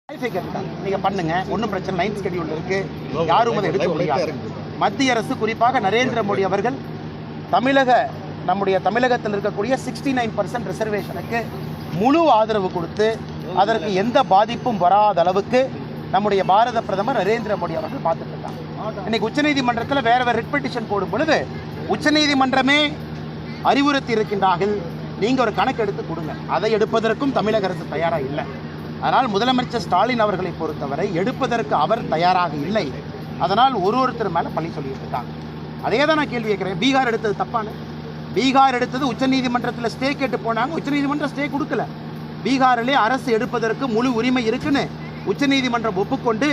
நீங்க பண்ணுங்க, ஒன்றும் பிரச்சனை. 9th ஸ்கெடியூல் இருக்கு, யாரும் அதை எடுக்க முடியாது. மத்திய அரசு குறிப்பாக நரேந்திர மோடி அவர்கள் நம்முடைய தமிழகத்தில் இருக்கக்கூடிய 69% ரிசர்வேஷனுக்கு முழு ஆதரவு கொடுத்து அதற்கு எந்த பாதிப்பும் வராத அளவுக்கு நம்முடைய பாரத பிரதமர் நரேந்திர மோடி அவர்கள் பார்த்துட்டு இருக்காங்க. இன்னைக்கு உச்சநீதிமன்றத்தில் வேற ரிட் பெட்டிஷன் போடும் பொழுது உச்சநீதிமன்றமே அறிவுறுத்தி இருக்கின்றார்கள், நீங்க ஒரு கணக்கு எடுத்து கொடுங்க. அதை எடுப்பதற்கும் தமிழக அரசு தயாராக இல்லை. அதனால் முதலமைச்சர் ஸ்டாலின் அவர்களை பொறுத்தவரை எடுப்பதற்கு அவர் தயாராக இல்லை. அதனால் ஒருத்தர் மேலே பழி சொல்லிட்டு இருக்காங்க. அதே தான் நான் கேள்வி கேட்குறேன். பீகார் எடுத்தது தப்பான? பீகார் எடுத்தது உச்சநீதிமன்றத்தில் ஸ்டே கேட்டு போனாங்க, உச்சநீதிமன்றம் ஸ்டே கொடுக்கல. பீகாரிலே அரசு எடுப்பதற்கு முழு உரிமை இருக்குன்னு உச்சநீதிமன்றம் ஒப்புக்கொண்டு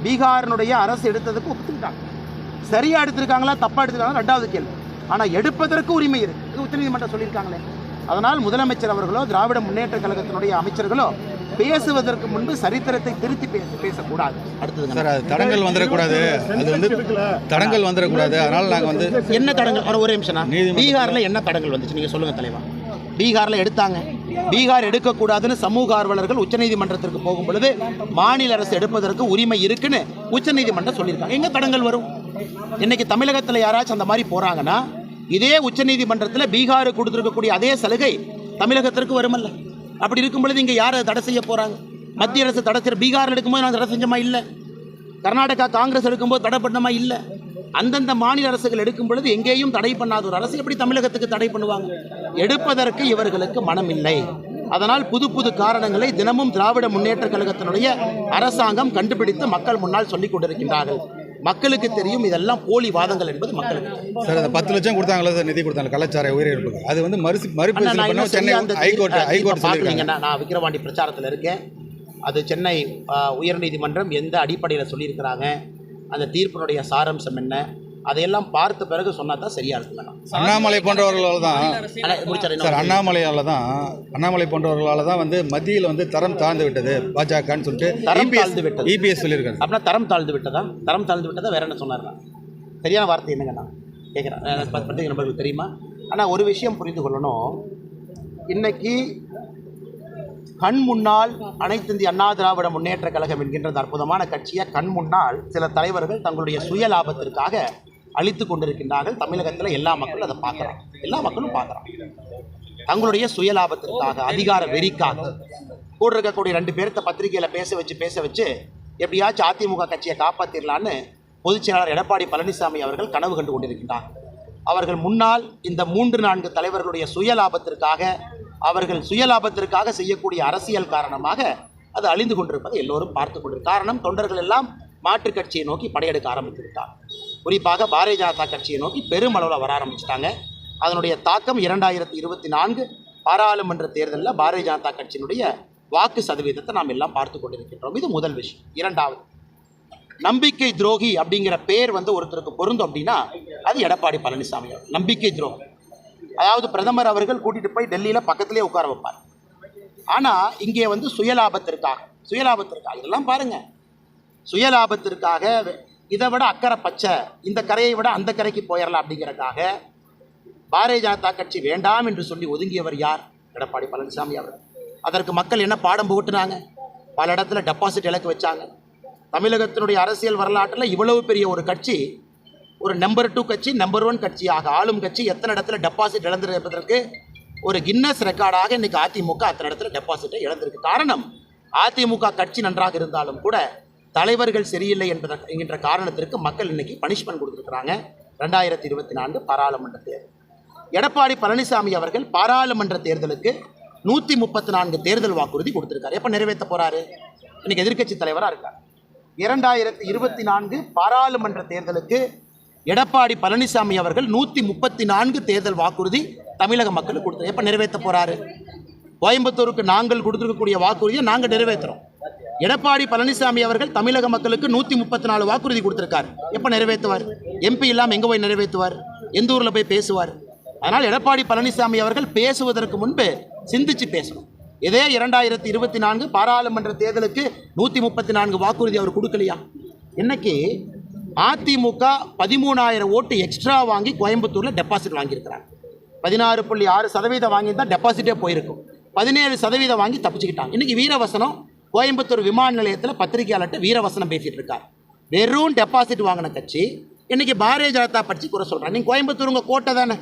பீகாரினுடைய அரசு எடுத்ததுக்கு ஒப்புக்கிட்டாங்க. சரியா எடுத்திருக்காங்களா தப்பா எடுத்துருக்காங்களா ரெண்டாவது கேள்வி. ஆனால் எடுப்பதற்கு உரிமை இருக்கு, இது உச்சநீதிமன்றம் சொல்லியிருக்காங்களே. அதனால் முதலமைச்சர் அவர்களோ திராவிட முன்னேற்ற கழகத்தினுடைய அமைச்சர்களோ பேசுவதற்கு முன்பு சரித்திரத்தை திருத்தி பேசக்கூடாது. அடுத்தது தடங்கள் வந்துடக்கூடாது, அது வந்து தடங்கள் வந்துடக்கூடாது. அதனால நாங்கள் என்ன தடங்கள், ஒரே நிமிஷம், பீகாரில் என்ன தடங்கள் வந்துச்சு நீங்கள் சொல்லுங்கள் தலைவா. பீகாரில் எடுத்தாங்க, பீகார் எடுக்கக்கூடாதுன்னு சமூக ஆர்வலர்கள் உச்சநீதிமன்றத்திற்கு போகும் பொழுது மாநில அரசு எடுப்பதற்கு உரிமை இருக்குன்னு உச்சநீதிமன்றம் சொல்லியிருக்காங்க. எங்கே தடங்கள் வரும்? இன்னைக்கு தமிழகத்தில் யாராச்சும் அந்த மாதிரி போகிறாங்கன்னா இதே உச்சநீதிமன்றத்தில் பீகாருக்கு கொடுத்துருக்கக்கூடிய அதே சலுகை தமிழகத்திற்கு வருமல்ல. அப்படி இருக்கும் பொழுது இங்கே யாரை தடை செய்ய போகிறாங்க? மத்திய அரசு தடை செய்ய, பீகார் எடுக்கும்போது நான் தடை செஞ்சமா இல்லை, கர்நாடகா காங்கிரஸ் எடுக்கும்போது தடை பண்ணமா இல்லை. அந்தந்த மாநில அரசுகள் எடுக்கும் பொழுது எங்கேயும் தடை பண்ணாத ஒரு அரசு எப்படி தமிழகத்துக்கு தடை பண்ணுவாங்க? எடுப்பதற்கு இவர்களுக்கு மனம் இல்லை. அதனால் புது புது காரணங்களை தினமும் திராவிட முன்னேற்ற கழகத்தினுடைய அரசாங்கம் கண்டுபிடித்து மக்கள் முன்னால் சொல்லிக் கொண்டிருக்கின்றார்கள். மக்களுக்கு தெரியும் இதெல்லாம் போலி வாதங்கள் என்பது மக்களுக்கு. சார், அந்த 10 லட்சம் கொடுத்தாங்களா சார், நிதி கொடுத்தாங்க கள்ளச்சாரை உயிரிழப்புக்கு, அது வந்து நான் விக்கிரவாண்டி பிரச்சாரத்தில் இருக்கேன். அது சென்னை உயர்நீதிமன்றம் எந்த அடிப்படையில் சொல்லியிருக்கிறாங்க, அந்த தீர்ப்பினுடைய சாராம்சம் என்ன, அதையெல்லாம் பார்த்த பிறகு சொன்னா தான் சரியா இருக்கும். அண்ணாமலை போன்றவர்களால் தான் சார், அண்ணாமலை போன்றவர்களால் தான் வந்து மத்தியில் வந்து தரம் தாழ்ந்து விட்டது பாஜகன்னு சொல்லிட்டு தரம் தாழ்ந்து விட்டது இபிஎஸ் சொல்லியிருக்காங்க. அப்படின்னா தரம் தாழ்ந்து விட்டதா? தரம் தாழ்ந்து விட்டதா வேற என்ன சொன்னார்னா? சரியான வார்த்தை என்னங்கண்ணா கேட்குறேன், பற்றி நம்மளுக்கு தெரியுமா? ஆனால் ஒரு விஷயம் புரிந்து கொள்ளணும். இன்னைக்கு கண் முன்னால் அனைத்து இந்திய அண்ணா திராவிட முன்னேற்ற கழகம் என்கின்ற அற்புதமான கட்சியை கண் முன்னால் சில தலைவர்கள் தங்களுடைய சுய லாபத்திற்காக அழித்து கொண்டிருக்கின்றார்கள். தமிழகத்தில் எல்லா மக்களும் அதை பார்க்குறாங்க, எல்லா மக்களும் பார்க்குறாங்க. தங்களுடைய சுய லாபத்திற்காக, அதிகார வெறிக்காக கூட இருக்கக்கூடிய 2 பேர்த்த பத்திரிகையில் பேச வச்சு எப்படியாச்சும் அதிமுக கட்சியை காப்பாற்றிடலான்னு பொதுச் செயலாளர் எடப்பாடி பழனிசாமி அவர்கள் கனவு கண்டு கொண்டிருக்கின்றார். அவர்கள் முன்னால் இந்த 3-4 தலைவர்களுடைய சுய லாபத்திற்காக, அவர்கள் சுயலாபத்திற்காக செய்யக்கூடிய அரசியல் காரணமாக அது அழிந்து கொண்டிருப்பதை எல்லோரும் பார்த்து கொண்டிருக்க. காரணம், தொண்டர்கள் எல்லாம் மாற்றுக் கட்சியை நோக்கி படையெடுக்க ஆரம்பித்து விட்டார். குறிப்பாக பாரதிய ஜனதா கட்சியை நோக்கி பெருமளவில் வர ஆரம்பிச்சிட்டாங்க. அதனுடைய தாக்கம் 2024 பாராளுமன்ற தேர்தலில் பாரதிய ஜனதா கட்சியினுடைய வாக்கு சதவீதத்தை நாம் எல்லாம் பார்த்து கொண்டிருக்கின்றோம். இது முதல் விஷயம். இரண்டாவது, நம்பிக்கை துரோகி அப்படிங்கிற பேர் வந்து ஒருத்தருக்கு பொருந்தும் அப்படின்னா அது எடப்பாடி பழனிசாமி அவர்கள். நம்பிக்கை துரோகி, அதாவது பிரதமர் அவர்கள் கூட்டிட்டு போய் டெல்லியில் பக்கத்திலே உட்கார வைப்பார். ஆனால் இங்கே வந்து சுயலாபத்திற்காக இதெல்லாம் பாருங்க, சுயலாபத்திற்காக இதை விட அக்கறை பச்சை, இந்த கரையை விட அந்த கரைக்கு போயிடலாம் அப்படிங்கிறதுக்காக பாரதிய ஜனதா கட்சி வேண்டாம் என்று சொல்லி ஒதுங்கியவர் யார்? எடப்பாடி பழனிசாமி அவர்கள். அதற்கு மக்கள் என்ன பாடம் புகட்டினாங்க? பல இடத்துல டெபாசிட் இலக்கு வச்சாங்க. தமிழகத்தினுடைய அரசியல் வரலாற்றில் இவ்வளவு பெரிய ஒரு கட்சி, ஒரு நம்பர் 2 கட்சி, நம்பர் 1 கட்சியாக ஆளும் கட்சி எத்தனை இடத்துல டெபாசிட் இழந்திருப்பதற்கு ஒரு கின்னஸ் ரெக்கார்டாக இன்னைக்கு அதிமுக அத்தனை இடத்துல டெபாசிட்டை இழந்திருக்கு. காரணம், அதிமுக கட்சி நன்றாக இருந்தாலும் கூட தலைவர்கள் சரியில்லை என்கின்ற காரணத்திற்கு மக்கள் இன்னைக்கு பனிஷ்மெண்ட் கொடுத்துருக்குறாங்க. 2024 பாராளுமன்ற தேர்தல். எடப்பாடி பழனிசாமி அவர்கள் பாராளுமன்ற தேர்தலுக்கு 134 தேர்தல் வாக்குறுதி கொடுத்திருக்காரு. எப்போ நிறைவேற்ற போறாரு? இன்னைக்கு எதிர்க்கட்சி தலைவராக இருக்கார். 2024 பாராளுமன்ற தேர்தலுக்கு எடப்பாடி பழனிசாமி அவர்கள் 134 தேர்தல் வாக்குறுதி தமிழக மக்களுக்கு கொடுத்து எப்போ நிறைவேற்ற போறாரு? கோயம்புத்தூருக்கு நாங்கள் கொடுத்துருக்கக்கூடிய வாக்குறுதியை நாங்கள் நிறைவேற்றுறோம். எடப்பாடி பழனிசாமி அவர்கள் தமிழக மக்களுக்கு 134 வாக்குறுதி கொடுத்துருக்காரு. எப்போ நிறைவேற்றுவார்? எம்பி இல்லாமல் எங்கே போய் நிறைவேற்றுவார்? எந்த ஊரில் போய் பேசுவார்? அதனால் எடப்பாடி பழனிசாமி அவர்கள் பேசுவதற்கு முன்பு சிந்திச்சு பேசணும். இதே 2024 பாராளுமன்ற தேர்தலுக்கு 134 வாக்குறுதி அவர் கொடுக்கலையா? இன்னைக்கு அதிமுக 13,000 ஓட்டு எக்ஸ்ட்ரா வாங்கி கோயம்புத்தூரில் டெபாசிட் வாங்கியிருக்கிறாங்க. 16.6% வாங்கி தான் டெபாசிட்டே போயிருக்கும். 17% வாங்கி தப்பிச்சுக்கிட்டாங்க. இன்றைக்கி வீரவசனம் கோயம்புத்தூர் விமான நிலையத்தில் பத்திரிகையாளர்கிட்ட வீரவசனம் பேசிகிட்டு இருக்கார். வெறும் டெபாசிட் வாங்கின கட்சி இன்றைக்கி பாரதிய ஜனதா கட்சி குறை சொல்கிறாங்க. நீங்கள் கோயம்புத்தூர் உங்கள் கோட்டை தானே,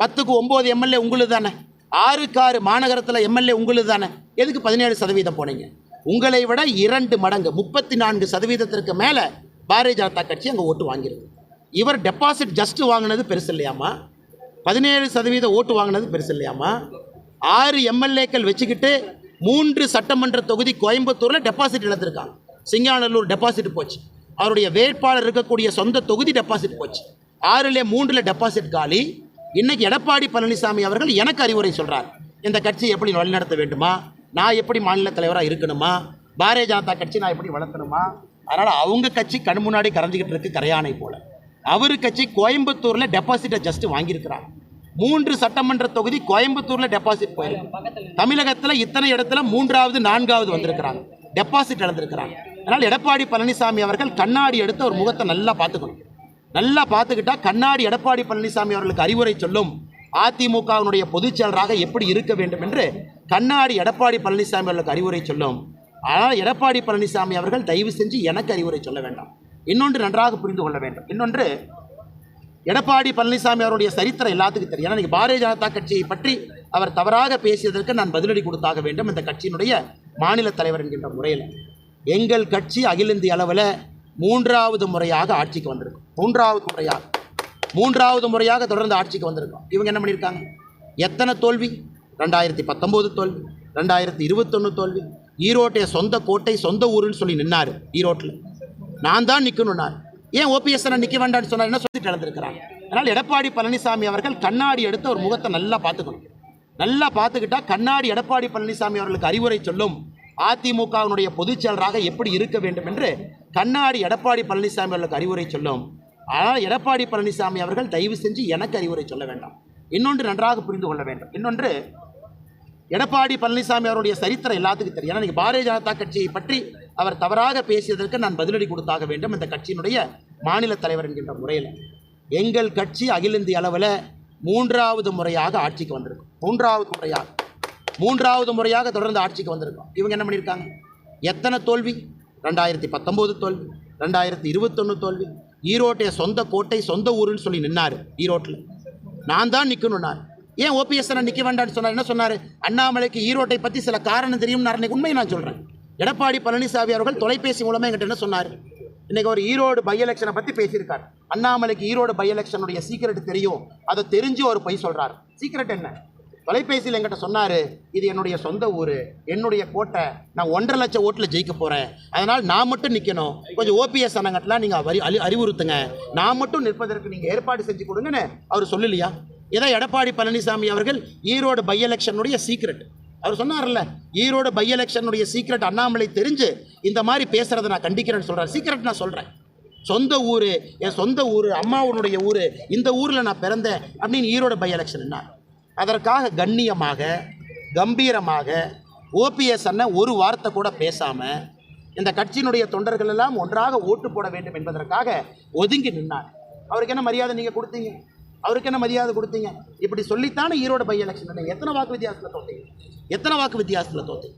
10க்கு 9 எம்எல்ஏ உங்களுக்கு தானே, 6க்கு 6 மாநகரத்தில் எம்எல்ஏ உங்களுக்கு தானே, எதுக்கு 17% போனீங்க? உங்களை விட 2 மடங்கு 34% மேலே பாரதிய ஜனதா கட்சி அங்கே ஓட்டு வாங்கியிருக்கு. இவர் டெபாசிட் ஜஸ்ட்டு வாங்கினது பெருசு இல்லையாமா, 17% ஓட்டு வாங்கினது பெருசு இல்லையாமா? 6 எம்எல்ஏக்கள் வச்சுக்கிட்டு 3 சட்டமன்ற தொகுதி கோயம்புத்தூரில் டெபாசிட் இழந்திருக்காங்க. சிங்காநல்லூர் டெபாசிட் போச்சு, அவருடைய வேட்பாளர் இருக்கக்கூடிய சொந்த தொகுதி டெபாசிட் போச்சு. 6ல் 3 டெபாசிட் காலி. இன்னைக்கு எடப்பாடி பழனிசாமி அவர்கள் எனக்கு அறிவுரை சொல்கிறார். இந்த கட்சி எப்படி வழிநடத்த வேண்டுமா, நான் எப்படி மாநில தலைவராக இருக்கணுமா, பாரதிய ஜனதா கட்சி நான் எப்படி வளர்க்கணுமா. அதனால் அவங்க கட்சி கண் முன்னாடி கரைஞ்சிக்கிட்டு இருக்கு கரையானை போல. அவர் கட்சி கோயம்புத்தூரில் டெபாசிட்டை ஜஸ்ட் வாங்கியிருக்கிறாங்க. 3 சட்டமன்ற தொகுதி கோயம்புத்தூரில் டெபாசிட் போயிருக்கு. தமிழகத்தில் இத்தனை இடத்துல 3வது 4வது வந்திருக்கிறாங்க, டெபாசிட் இழந்திருக்கிறாங்க. அதனால் எடப்பாடி பழனிசாமி அவர்கள் கண்ணாடி எடுத்து ஒரு முகத்தை நல்லா பார்த்துக்கணும். நல்லா பார்த்துக்கிட்டா கண்ணாடி எடப்பாடி பழனிசாமி அவர்களுக்கு அறிவுரை சொல்லும். அதிமுகவினுடைய பொதுச் செயலராக எப்படி இருக்க வேண்டும் என்று கண்ணாடி எடப்பாடி பழனிசாமி அவர்களுக்கு அறிவுரை சொல்லும். ஆனால் எடப்பாடி பழனிசாமி அவர்கள் தயவு செஞ்சு எனக்கு அறிவுரை சொல்ல வேண்டாம். இன்னொன்று நன்றாக புரிந்து கொள்ள வேண்டும். இன்னொன்று, எடப்பாடி பழனிசாமி அவருடைய சரித்திரம் எல்லாத்துக்கும் தெரியும். ஏன்னா பாரதிய ஜனதா கட்சியை பற்றி அவர் தவறாக பேசியதற்கு நான் பதிலடி கொடுத்தாக வேண்டும் இந்த கட்சியினுடைய மாநில தலைவர் என்கின்ற முறையில். எங்கள் கட்சி அகில இந்திய அளவில் 3வது முறையாக ஆட்சிக்கு வந்திருக்கும். 3வது முறையாக தொடர்ந்து ஆட்சிக்கு வந்திருக்கோம். இவங்க என்ன பண்ணியிருக்காங்க? எத்தனை தோல்வி? 2019 தோல்வி, 2021 தோல்வி. ஈரோட்டை சொந்த கோட்டை சொந்த ஊருன்னு சொல்லி நின்னார். ஈரோட்டில் நான் தான் நிற்கணும்னார். ஏன் ஓபிஎஸ் நிற்க வேண்டாம்னு சொன்னார்? என்ன சொல்லிட்டு இழந்திருக்கிறாங்க. அதனால் எடப்பாடி பழனிசாமி அவர்கள் கண்ணாடி எடுத்து ஒரு முகத்தை நல்லா பார்த்துக்கணும். நல்லா பார்த்துக்கிட்டா கண்ணாடி எடப்பாடி பழனிசாமி அவர்களுக்கு அறிவுரை சொல்லும். அதிமுகவினுடைய பொதுச் செயலராக எப்படி இருக்க வேண்டும் என்று கண்ணாடி எடப்பாடி பழனிசாமி அவர்களுக்கு அறிவுரை சொல்லும். ஆனால் எடப்பாடி பழனிசாமி அவர்கள் தயவு செஞ்சு எனக்கு அறிவுரை சொல்ல வேண்டாம். இன்னொன்று நன்றாக புரிந்து கொள்ள வேண்டும். இன்னொன்று, எடப்பாடி பழனிசாமி அவருடைய சரித்திரம் எல்லாத்துக்கும் தெரியும். ஏன்னா பாரதிய ஜனதா கட்சியை பற்றி அவர் தவறாக பேசியதற்கு நான் பதிலடி கொடுத்தாக வேண்டும் இந்த கட்சியினுடைய மாநில தலைவர் என்கின்ற முறையில். எங்கள் கட்சி அகில இந்திய அளவில் 3வது முறையாக ஆட்சிக்கு வந்திருக்கும். 3வது முறையாக தொடர்ந்து ஆட்சிக்கு வந்திருக்கோம். இவங்க என்ன பண்ணியிருக்காங்க? எத்தனை தோல்வி? 2019 தோல்வி, 2021 தோல்வி. ஈரோட்டை சொந்த கோட்டை சொந்த ஊருன்னு சொல்லி நின்னார். ஈரோட்டில் நான் தான் நிற்கணும்னார். ஏன் ஓபிஎஸ் நிற்க வேண்டாம்னு சொன்னார்? என்ன சொன்னார்? அண்ணாமலைக்கு ஈரோட்டை பற்றி சில காரணம் தெரியும். உண்மையை நான் சொல்கிறேன். எடப்பாடி பழனிசாமி அவர்கள் தொலைபேசி மூலமாக என்கிட்ட என்ன சொன்னார்? இன்றைக்கி ஒரு ஈரோடு பை எலெக்ஷனை பற்றி பேசியிருக்கார். அண்ணாமலைக்கு ஈரோடு பை எலெக்ஷனுடைய சீக்கிரட் தெரியும், அதை தெரிஞ்சு ஒரு பொய் சொல்கிறார். சீக்கிரட் என்ன? தொலைபேசியில் என்கிட்ட சொன்னார், இது என்னுடைய சொந்த ஊர், என்னுடைய கோட்டை, நான் 1.5 லட்சம் ஓட்டில் ஜெயிக்க போகிறேன், அதனால் நான் மட்டும் நிற்கணும், கொஞ்சம் ஓபிஎஸ் அண்ணங்கட்டெலாம் நீங்கள் அறிவுறுத்துங்க, நான் மட்டும் நிற்பதற்கு நீங்கள் ஏற்பாடு செஞ்சு கொடுங்கன்னு அவர் சொல்லலையா? இதை எடப்பாடி பழனிசாமி அவர்கள் ஈரோடு பை எலெக்ஷனுடைய சீக்ரெட் அவர் சொன்னார்ல, ஈரோடு பை எலெக்ஷனுடைய சீக்ரெட் அண்ணாமலை தெரிஞ்சு இந்த மாதிரி பேசுகிறத நான் கண்டிக்கிறேன்னு சொல்கிறார். சீக்ரெட் நான் சொல்கிறேன். சொந்த ஊர், என் சொந்த ஊர், அம்மாவுடைய ஊர், இந்த ஊரில் நான் பிறந்தேன் அப்படின்னு ஈரோடு பை எலெக்ஷன் என்ன. அதற்காக கண்ணியமாக கம்பீரமாக ஓபிஎஸ் அண்ணன் ஒரு வார்த்தை கூட பேசாமல் இந்த கட்சியினுடைய தொண்டர்கள் எல்லாம் ஒன்றாக ஓட்டு போட வேண்டும் என்பதற்காக ஒதுங்கி நின்னார். அவருக்கு என்ன மரியாதை நீங்கள் கொடுத்தீங்க? அவருக்கு என்ன மரியாதை கொடுத்தீங்க? இப்படி சொல்லித்தானே ஈரோடு பை எலெக்ஷன் எத்தனை வாக்கு வித்தியாசத்தில் தோத்தீங்க? எத்தனை வாக்கு வித்தியாசத்தில் தோத்தீங்க?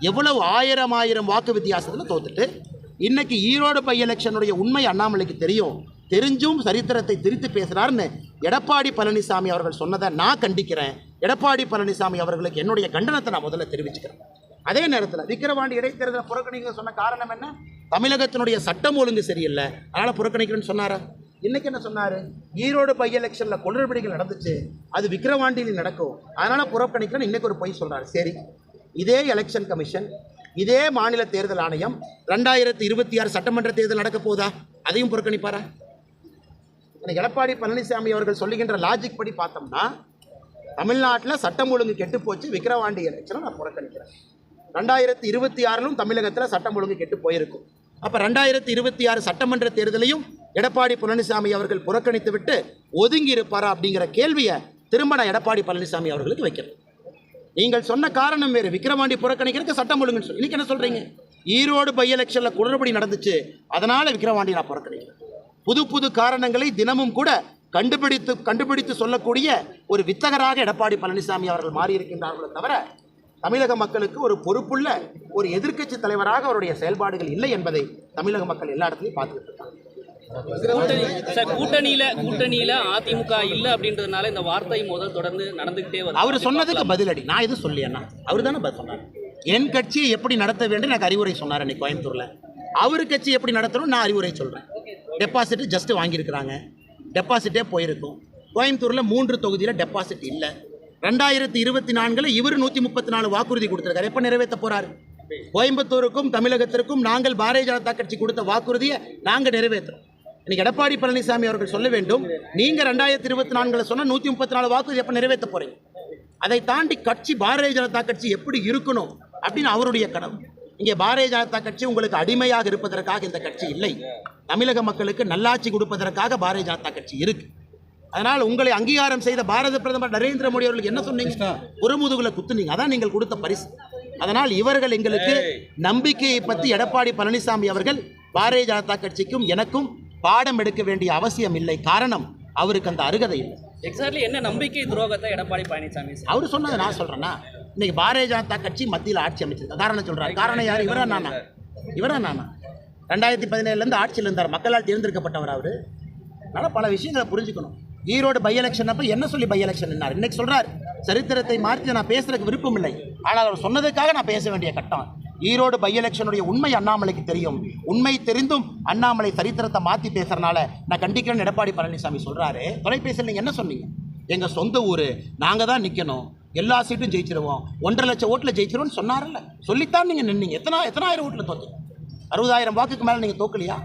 எவ்வளவு 1000 வாக்கு வித்தியாசத்தில் தோத்துட்டு இன்னைக்கு ஈரோடு பை எலெக்ஷனுடைய உண்மை அண்ணாமலைக்கு தெரியும், தெரிஞ்சும் சரித்திரத்தை திரித்து பேசுகிறாருன்னு எடப்பாடி பழனிசாமி அவர்கள் சொன்னதை நான் கண்டிக்கிறேன். எடப்பாடி பழனிசாமி அவர்களுக்கு என்னுடைய கண்டனத்தை நான் முதல்ல தெரிவிச்சுக்கிறேன். அதே நேரத்தில் விக்கிரவாண்டி இடைத்தேர்தலை புறக்கணிக்க சொன்ன காரணம் என்ன? தமிழகத்தினுடைய சட்டம் ஒழுங்கு சரியில்லை, அதனால் புறக்கணிக்கிறேன்னு சொன்னாரா? இன்றைக்கி என்ன சொன்னார்? ஈரோடு பை எலெக்ஷனில் குளறுபடிகள் நடந்துச்சு, அது விக்கிரவாண்டியில் நடக்கும், அதனால் புறக்கணிக்கிறேன்னு இன்றைக்கி ஒரு பொய் சொல்கிறார். சரி, இதே எலெக்ஷன் கமிஷன், இதே மாநில தேர்தல் ஆணையம் 2026 சட்டமன்ற தேர்தல் நடக்க போதா? அதையும் புறக்கணிப்பாரா? எடப்பாடி பழனிசாமி அவர்கள் சொல்லுகின்ற லாஜிக் படி பார்த்தோம்னா தமிழ்நாட்டில் சட்டம் ஒழுங்கு கெட்டு போச்சு, விக்கிரவாண்டி எலெக்ஷனை நான் புறக்கணிக்கிறேன். 2026 தமிழகத்தில் சட்டம் ஒழுங்கு கெட்டு போயிருக்கும். அப்போ 2026 சட்டமன்ற தேர்தலையும் எடப்பாடி பழனிசாமி அவர்கள் புறக்கணித்து விட்டு ஒதுங்கி இருப்பாரா அப்படிங்கிற கேள்வியை திரும்ப நான் எடப்பாடி பழனிசாமி அவர்களுக்கு வைக்கிறேன். நீங்கள் சொன்ன காரணம் வேறு, விக்கிரவாண்டி புறக்கணிக்கிறதுக்கு சட்டம் ஒழுங்குன்னு சொல்லி இன்னைக்கு என்ன சொல்கிறீங்க? ஈரோடு பை எலெக்ஷனில் குளறுபடி நடந்துச்சு, அதனால் விக்கிரவாண்டி நான் புறக்கணிக்கிறேன். புது புது காரணங்களை தினமும் கூட கண்டுபிடித்து சொல்லக்கூடிய ஒரு வித்தகராக எடப்பாடி பழனிசாமி அவர்கள் மாறியிருக்கின்றார்களே தவிர தமிழக மக்களுக்கு ஒரு பொறுப்புள்ள ஒரு எதிர்க்கட்சி தலைவராக அவருடைய செயல்பாடுகள் இல்லை என்பதை தமிழக மக்கள் எல்லா இடத்துலையும் பார்த்துக்கிட்டு இருக்காங்க. கூட்டணியில அதிமுக இல்ல அப்படின்றதுனால இந்த வார்த்தை முதல் தொடர்ந்து நடந்துகிட்டே வருது. அவர் சொன்னதுக்கு பதிலடி நான் எதுவும் சொல்லியண்ணா, அவர் தானே சொன்னார். என் கட்சியை எப்படி நடத்த வேண்டும் எனக்கு அறிவுரை சொன்னார் அன்னைக்கு கோயம்புத்தூர்ல. அவர் கட்சி எப்படி நடத்தணும் நான் அறிவுரை சொல்றேன். டெபாசிட் ஜஸ்ட் வாங்கியிருக்கிறாங்க, டெபாசிட்டே போயிருக்கும். கோயம்புத்தூர்ல 3 தொகுதியில் டெபாசிட் இல்லை. 2024 இவர் 134 வாக்குறுதி கொடுத்திருக்காரு. எப்ப நிறைவேற்ற போறாரு? கோயம்புத்தூருக்கும் தமிழகத்திற்கும் நாங்கள் பாரதிய ஜனதா கட்சி கொடுத்த வாக்குறுதியை நாங்கள் நிறைவேற்றுறோம். இன்னைக்கு எடப்பாடி பழனிசாமி அவர்கள் சொல்ல வேண்டும், நீங்க 2024 சொன்ன 134 வாக்குறுதி எப்ப நிறைவேற்ற போறீங்க? அதை தாண்டி கட்சி பாரதிய ஜனதா கட்சி எப்படி இருக்கணும் அப்படின்னு அவருடைய கனவு. இங்கே பாரதிய ஜனதா கட்சி உங்களுக்கு அடிமையாக இருப்பதற்காக இந்த கட்சி இல்லை. தமிழக மக்களுக்கு நல்லாட்சி கொடுப்பதற்காக பாரதிய ஜனதா கட்சி இருக்கு. அதனால் உங்களை அங்கீகாரம் செய்த பாரத பிரதமர் நரேந்திர மோடி அவர்கள் என்ன சொன்னீங்க? ஒரு முதுகுல குத்துனீங்க, அதான் நீங்கள் கொடுத்த பரிசு. அதனால் இவர்கள் எங்களுக்கு நம்பிக்கையை பற்றி எடப்பாடி பழனிசாமி அவர்கள் பாரதிய ஜனதா கட்சிக்கும் எனக்கும் பாடம் எடுக்க வேண்டிய அவசியம் இல்லை. காரணம் அவருக்கு அந்த அருகதை இல்லை. எக்ஸாக்ட்லி என்ன நம்பிக்கை துரோகத்தை எடப்பாடி பழனிசாமி அவர் சொன்னதை நான் சொல்றேன்னா, இன்னைக்கு பாரதிய ஜனதா கட்சி மத்தியில் ஆட்சி அமைச்சிருக்க காரணம் சொல்றாரு. காரணம் யார்? இவரா நானா? 2017 ஆட்சியில் இருந்தார், மக்களால் தேர்ந்தெடுக்கப்பட்டவர் அவரு. அதனால பல விஷயங்களை புரிஞ்சுக்கணும். ஈரோடு பை எலெக்ஷன் அப்ப என்ன சொல்லி பை எலெக்ஷன் என்னார்? இன்னைக்கு சொல்றாரு சரித்திரத்தை மாற்றி நான் பேசுறதுக்கு விருப்பம் இல்லை, ஆனால் அவர் சொன்னதுக்காக நான் பேச வேண்டிய கட்டம். ஈரோடு பை எலெக்ஷனுடைய உண்மை அண்ணாமலைக்கு தெரியும். உண்மை தெரிந்தும் அண்ணாமலை சரித்திரத்தை மாற்றி பேசுறதுனால நான் கண்டிக்கிறேன்னு எடப்பாடி பழனிசாமி சொல்றாரு. தொலைபேசியில் நீங்க என்ன சொன்னீங்க? எங்க சொந்த ஊரு, நாங்க தான் நிக்கணும், எல்லா சீட்டும் ஜெயிச்சிருவோம், 1.5 லட்சம் ஓட்டுல ஜெயிச்சிருவோம்னு சொன்னார்ல. சொல்லித்தான் நீங்க நின்னீங்க. எத்தனாயிரம் ஓட்டுல தோத்து? 60,000 வாக்குக்கு மேல நீங்க தோக்கலையா?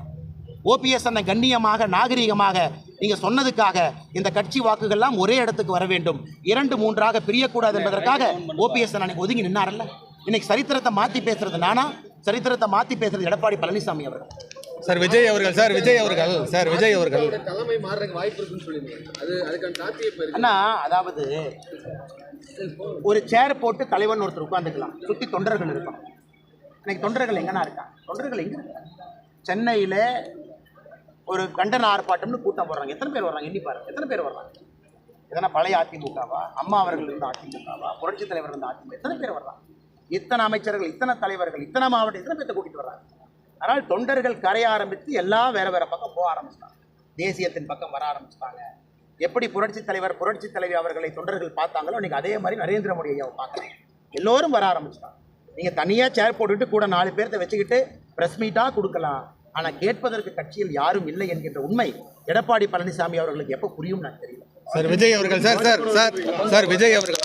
ஓபிஎஸ் அண்ணன் கண்ணியமாக நாகரீகமாக நீங்க சொன்னதுக்காக இந்த கட்சி வாக்குகள்லாம் ஒரே இடத்துக்கு வர வேண்டும், 2-3ஆக பிரியக்கூடாது என்பதற்காக ஓபிஎஸ் அண்ணன் ஒதுங்கி நின்னார்ல. இன்னைக்கு சரித்திரத்தை மாற்றி பேசுறது நானா? சரித்திரத்தை மாற்றி பேசுறது எடப்பாடி பழனிசாமி அவர்கள். சார் விஜய் அவர்கள் தலைமை மாறுறதுக்கு வாய்ப்பு இருக்குன்னு சொல்லியிருந்தாங்க. அதுக்கான சாத்தியம் அண்ணா, அதாவது ஒரு சேர் போட்டு தலைவன் ஒருத்தர் உட்காந்துக்கலாம், சுற்றி தொண்டர்கள் இருப்பாங்க. இன்னைக்கு தொண்டர்கள் எங்கன்னா இருக்காங்க? தொண்டர்கள் எங்க இருக்காங்க? சென்னையில் ஒரு கண்டன ஆர்ப்பாட்டம்னு கூட்டம் போடுறாங்க. எத்தனை பேர் வர்றாங்க? எண்ணி பாருங்க, எத்தனை பேர் வர்றாங்க? எதனா பழைய அதிமுகவா, அம்மா அவர்கள் இருந்த அதிமுகவா, புரட்சி தலைவர் இருந்த அதிமுக? எத்தனை பேர் வர்றாங்க? இத்தனை அமைச்சர்கள், இத்தனை தலைவர்கள், இத்தனை மாவட்டம், இத்தனை பேர்த்த கூட்டிட்டு வர்றாங்க. அதனால் தொண்டர்கள் கரைய ஆரம்பித்து எல்லாம் வேற வேற பக்கம் போக ஆரம்பிச்சிட்டாங்க, தேசியத்தின் பக்கம் வர ஆரம்பிச்சிட்டாங்க. எப்படி புரட்சி தலைவர் புரட்சி தலைவி அவர்களை தொண்டர்கள் பார்த்தாங்களோ இன்னைக்கு அதே மாதிரி நரேந்திர மோடி ஐயாவை பார்க்குறாங்க. எல்லோரும் வர ஆரம்பிச்சிட்டாங்க. நீங்கள் தனியாக சேர் போட்டுட்டு கூட 4 பேர்த்த வச்சுக்கிட்டு ப்ரெஸ் மீட்டாக கொடுக்கலாம், ஆனால் கேட்பதற்கு கட்சியில் யாரும் இல்லை என்கின்ற உண்மை எடப்பாடி பழனிசாமி அவர்களுக்கு எப்போ புரியும் நான் தெரியல. சார் விஜய் அவர்கள் சார் விஜய் அவர்கள்